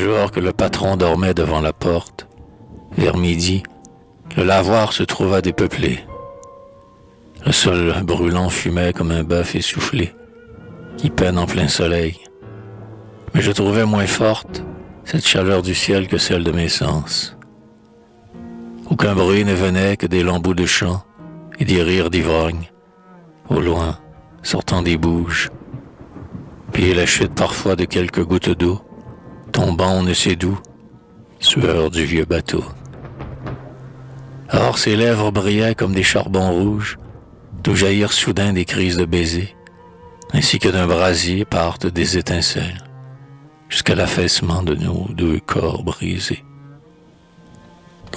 jour que le patron dormait devant la porte, vers midi, le lavoir se trouva dépeuplé. Le sol brûlant fumait comme un bœuf essoufflé, qui peine en plein soleil. Mais je trouvais moins forte cette chaleur du ciel que celle de mes sens. Aucun bruit ne venait que des lambeaux de chant et des rires d'ivrogne, au loin, sortant des bouges. Puis la chute parfois de quelques gouttes d'eau, tombant on ne sait d'où, sueur du vieux bateau. Or ses lèvres brillaient comme des charbons rouges, d'où jaillirent soudain des crises de baisers, ainsi que d'un brasier partent des étincelles, jusqu'à l'affaissement de nos deux corps brisés.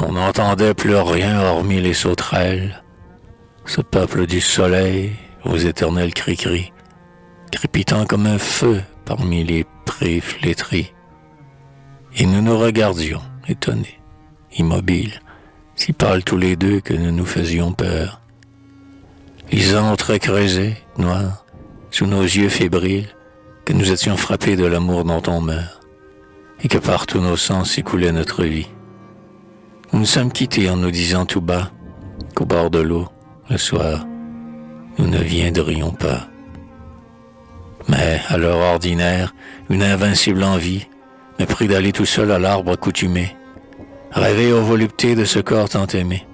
On n'entendait plus rien hormis les sauterelles, ce peuple du soleil aux éternels cris-cris, crépitant comme un feu parmi les prés flétris. Et nous nous regardions, étonnés, immobiles, si pâles tous les deux que nous nous faisions peur. Lisant au trait creusé, noir, sous nos yeux fébriles, que nous étions frappés de l'amour dont on meurt, et que par tous nos sens s'écoulait notre vie. Nous nous sommes quittés en nous disant tout bas qu'au bord de l'eau, le soir, nous ne viendrions pas. Mais, à l'heure ordinaire, une invincible envie me prit d'aller tout seul à l'arbre accoutumé, rêver aux voluptés de ce corps tant aimé,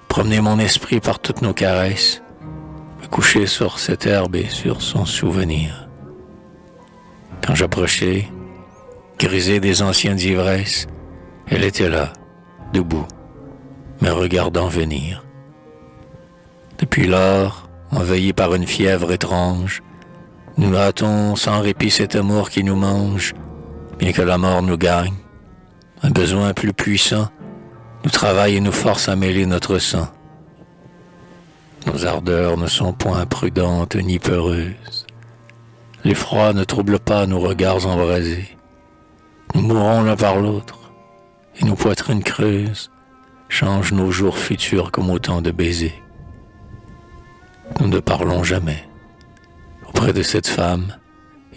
promener mon esprit par toutes nos caresses, me coucher sur cette herbe et sur son souvenir. Quand j'approchai, grisée des anciennes ivresses, elle était là, debout, me regardant venir. Depuis lors, envahis par une fièvre étrange, nous hâtons sans répit cet amour qui nous mange, bien que la mort nous gagne. Un besoin plus puissant nous travaille et nous force à mêler notre sang. Nos ardeurs ne sont point prudentes ni peureuses. L'effroi ne trouble pas nos regards embrasés. Nous mourrons l'un par l'autre, et nos poitrines creuses changent nos jours futurs comme autant de baisers. Nous ne parlons jamais. Auprès de cette femme,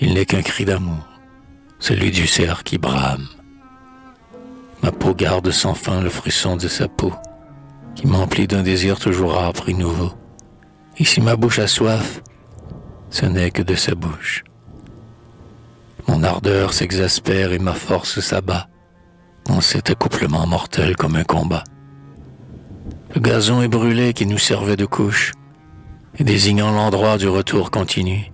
il n'est qu'un cri d'amour, celui du cerf qui brame. Ma peau garde sans fin le frisson de sa peau, qui m'emplit d'un désir toujours âpre et nouveau. Et si ma bouche a soif, ce n'est que de sa bouche. Mon ardeur s'exaspère et ma force s'abat dans cet accouplement mortel comme un combat. Le gazon est brûlé qui nous servait de couche, et désignant l'endroit du retour continu,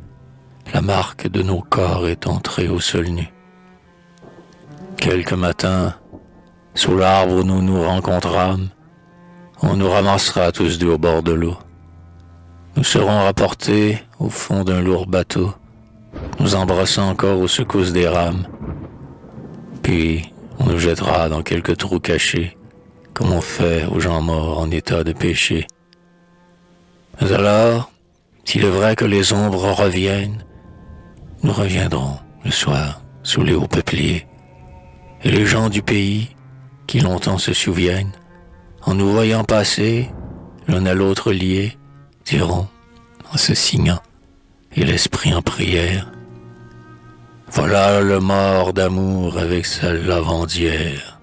la marque de nos corps est entrée au sol nu. Quelques matins, sous l'arbre où nous nous rencontrâmes, on nous ramassera tous deux au bord de l'eau. Nous serons rapportés au fond d'un lourd bateau, nous embrassant encore aux secousses des rames. Puis on nous jettera dans quelques trous cachés, comme on fait aux gens morts en état de péché. Mais alors, s'il est vrai que les ombres reviennent, nous reviendrons le soir sous les hauts peupliers, et les gens du pays, qui longtemps se souviennent, en nous voyant passer, l'un à l'autre liés, diront, en se signant, et l'esprit en prière, voilà le mort d'amour avec sa lavandière.